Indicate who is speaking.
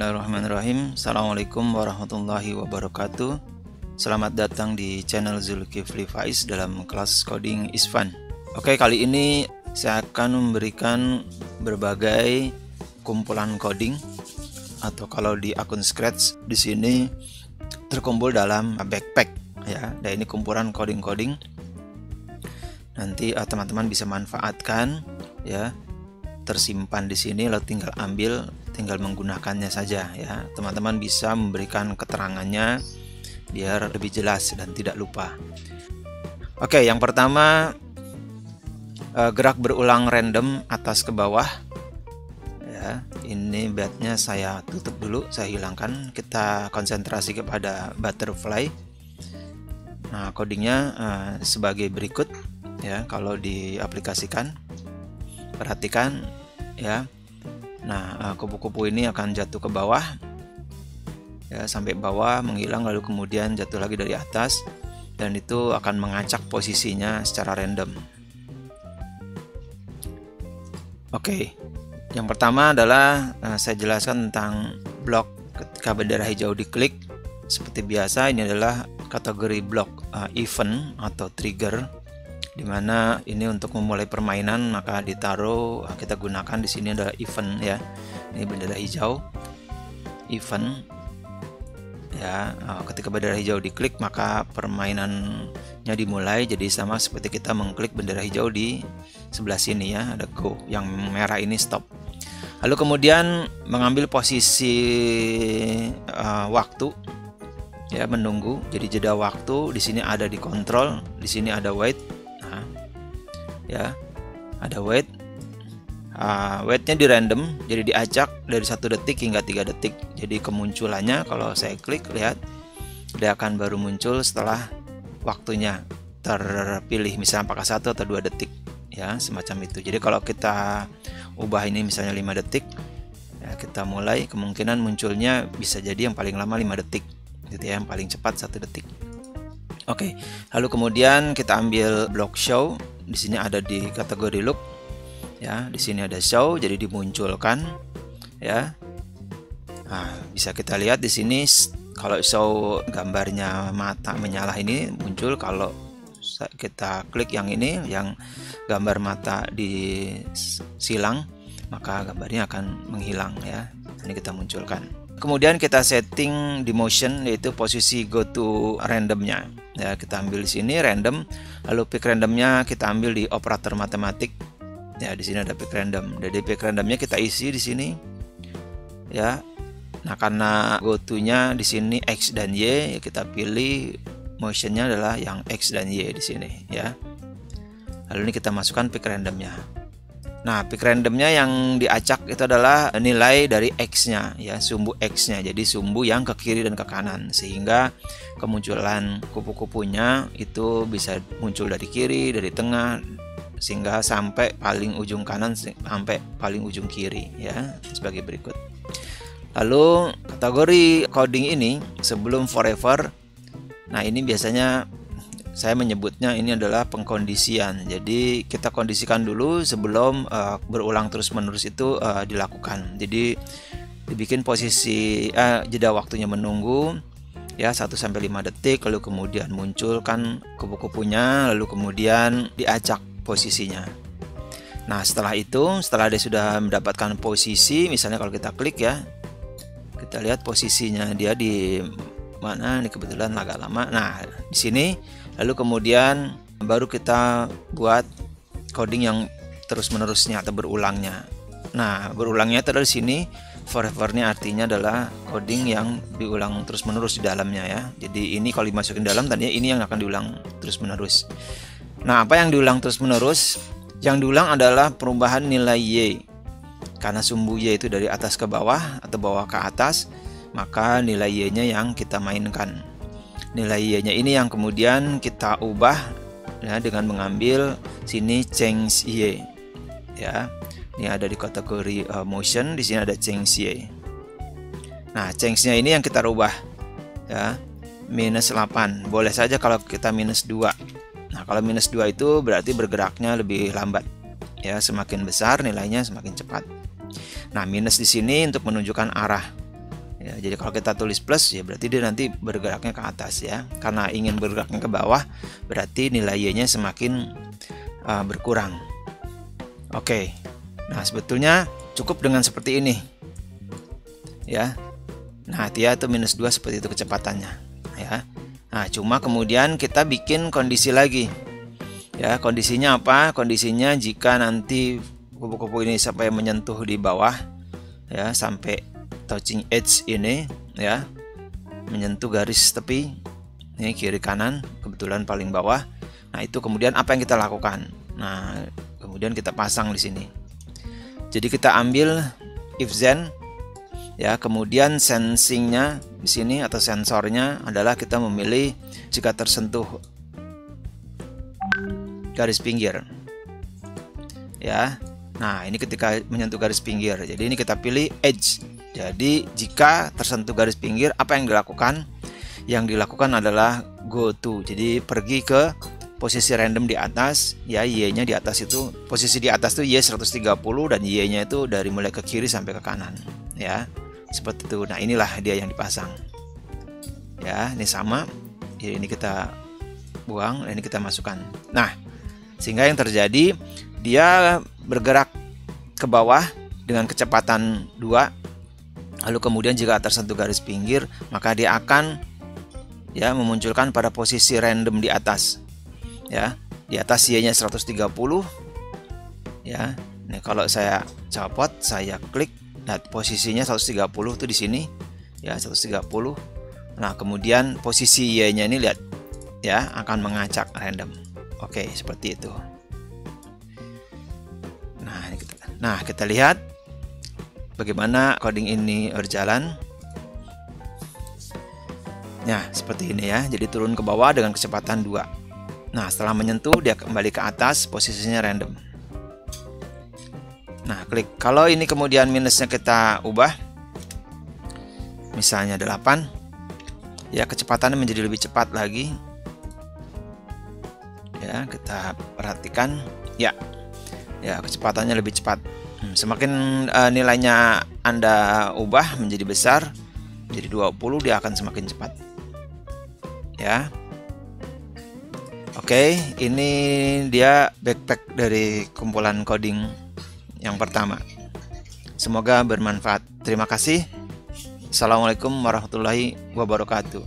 Speaker 1: Bismillahirrahmanirrahim. Assalamualaikum warahmatullahi wabarakatuh. Selamat datang di channel Zulkifli Faiz dalam kelas coding is fun. Oke, kali ini saya akan memberikan berbagai kumpulan coding atau kalau di akun Scratch di sini terkumpul dalam backpack ya. Dan ini kumpulan coding-coding. Nanti teman-teman bisa manfaatkan ya. Tersimpan di sini, lalu tinggal menggunakannya saja ya. Teman-teman bisa memberikan keterangannya biar lebih jelas dan tidak lupa. Oke, yang pertama gerak berulang random atas ke bawah ya. Ini batnya saya tutup dulu, saya hilangkan. Kita konsentrasi kepada butterfly. Nah, codingnya sebagai berikut ya. Kalau diaplikasikan, perhatikan ya. Nah, kupu-kupu ini akan jatuh ke bawah ya, sampai bawah, menghilang, lalu kemudian jatuh lagi dari atas, dan itu akan mengacak posisinya secara random. Oke, yang pertama adalah saya jelaskan tentang blok ketika bendera hijau diklik. Seperti biasa, ini adalah kategori blok event atau trigger, dimana ini untuk memulai permainan maka ditaruh, kita gunakan di sini adalah event ya. Ini bendera hijau, event ya. Ketika bendera hijau diklik maka permainannya dimulai. Jadi sama seperti kita mengklik bendera hijau di sebelah sini ya, ada go, yang merah ini stop. Lalu kemudian mengambil posisi waktu ya, menunggu. Jadi jeda waktu di sini ada di control, di sini ada wait. Ya, ada wait. Waitnya di random, jadi diacak dari 1 detik hingga 3 detik. Jadi kemunculannya kalau saya klik, lihat dia akan baru muncul setelah waktunya terpilih, misalnya apakah 1 atau 2 detik ya, semacam itu. Jadi kalau kita ubah ini misalnya 5 detik ya, kita mulai, kemungkinan munculnya bisa jadi yang paling lama 5 detik gitu ya, yang paling cepat 1 detik. Oke, lalu kemudian kita ambil blok show. Di sini ada di kategori look ya, di sini ada show, jadi dimunculkan ya. Nah, bisa kita lihat di sini kalau show gambarnya mata menyala ini muncul. Kalau kita klik yang ini, yang gambar mata disilang, maka gambarnya akan menghilang ya. Ini kita munculkan. Kemudian kita setting di motion, yaitu posisi go to randomnya ya. Kita ambil di sini random, lalu pick randomnya kita ambil di operator matematik ya. Di sini ada pick random, jadi pick randomnya kita isi di sini ya. Nah, karena go to nya di sini X dan Y, kita pilih motionnya adalah yang X dan Y di sini ya. Lalu ini kita masukkan pick randomnya. Nah, pick randomnya yang diacak itu adalah nilai dari X-nya ya, sumbu X-nya. Jadi sumbu yang ke kiri dan ke kanan, sehingga kemunculan kupu-kupunya itu bisa muncul dari kiri, dari tengah, sehingga sampai paling ujung kanan sampai paling ujung kiri ya, sebagai berikut. Lalu kategori coding ini sebelum forever. Nah, ini biasanya saya menyebutnya ini adalah pengkondisian. Jadi kita kondisikan dulu sebelum berulang terus-menerus itu dilakukan. Jadi dibikin posisi jeda waktunya menunggu ya 1-5 detik, lalu kemudian munculkan kupu-kupunya, lalu kemudian diacak posisinya. Nah, setelah itu, setelah dia sudah mendapatkan posisi, misalnya kalau kita klik ya, kita lihat posisinya dia di mana. Ini kebetulan agak lama. Nah, di sini lalu kemudian baru kita buat coding yang terus-menerusnya atau berulangnya. Nah, berulangnya itu dari sini. Forever-nya artinya adalah coding yang diulang terus-menerus di dalamnya ya. Jadi ini kalau dimasukin dalam, tadinya ini yang akan diulang terus-menerus. Nah, apa yang diulang terus-menerus? Yang diulang adalah perubahan nilai Y. Karena sumbu Y itu dari atas ke bawah atau bawah ke atas, maka nilai Y-nya yang kita mainkan. Nilai Y-nya ini yang kemudian kita ubah ya, dengan mengambil sini change Y ya. Ini ada di kategori motion, di sini ada change Y. Nah, change-nya ini yang kita rubah ya, -8. Boleh saja kalau kita -2. Nah, kalau -2 itu berarti bergeraknya lebih lambat ya, semakin besar nilainya semakin cepat. Nah, minus di sini untuk menunjukkan arah Ya, jadi kalau kita tulis plus ya berarti dia nanti bergeraknya ke atas ya. Karena ingin bergeraknya ke bawah berarti nilai y-nya semakin berkurang. Oke. Nah, sebetulnya cukup dengan seperti ini. Ya. Nah, dia itu -2 seperti itu kecepatannya ya. Nah, cuma kemudian kita bikin kondisi lagi. Ya, kondisinya apa? Kondisinya jika nanti kupu-kupu ini sampai menyentuh di bawah ya, sampai touching edge ini ya, menyentuh garis tepi ini kiri kanan, kebetulan paling bawah. Nah, itu kemudian apa yang kita lakukan? Nah, kemudian kita pasang di sini. Jadi kita ambil if then ya, kemudian sensingnya di sini atau sensornya adalah kita memilih jika tersentuh garis pinggir ya. Nah, ini ketika menyentuh garis pinggir, jadi ini kita pilih edge. Jadi jika tersentuh garis pinggir, apa yang dilakukan? Yang dilakukan adalah go to, jadi pergi ke posisi random di atas ya, y-nya di atas itu, posisi di atas tuh y 130 dan y-nya itu dari mulai ke kiri sampai ke kanan ya, seperti itu. Nah, inilah dia yang dipasang ya. Ini sama, ini kita buang, ini kita masukkan. Nah, sehingga yang terjadi dia bergerak ke bawah dengan kecepatan 2. Lalu kemudian jika tersentuh garis pinggir, maka dia akan ya memunculkan pada posisi random di atas. Ya, di atas y-nya 130 ya. Nah, kalau saya copot, saya klik, nah posisinya 130 tuh di sini ya, 130. Nah, kemudian posisi y-nya ini lihat ya, akan mengacak random. Oke, seperti itu. Nah, kita lihat bagaimana coding ini berjalan. Nah, seperti ini ya. Jadi turun ke bawah dengan kecepatan 2. Nah, setelah menyentuh dia kembali ke atas, posisinya random. Nah, klik. Kalau ini kemudian minusnya kita ubah, misalnya 8, ya kecepatannya menjadi lebih cepat lagi. Ya, kita perhatikan. Ya, kecepatannya lebih cepat. Semakin nilainya Anda ubah menjadi besar, menjadi 20, dia akan semakin cepat. Ya. Oke, ini dia backpack dari kumpulan coding yang pertama. Semoga bermanfaat. Terima kasih. Assalamualaikum warahmatullahi wabarakatuh.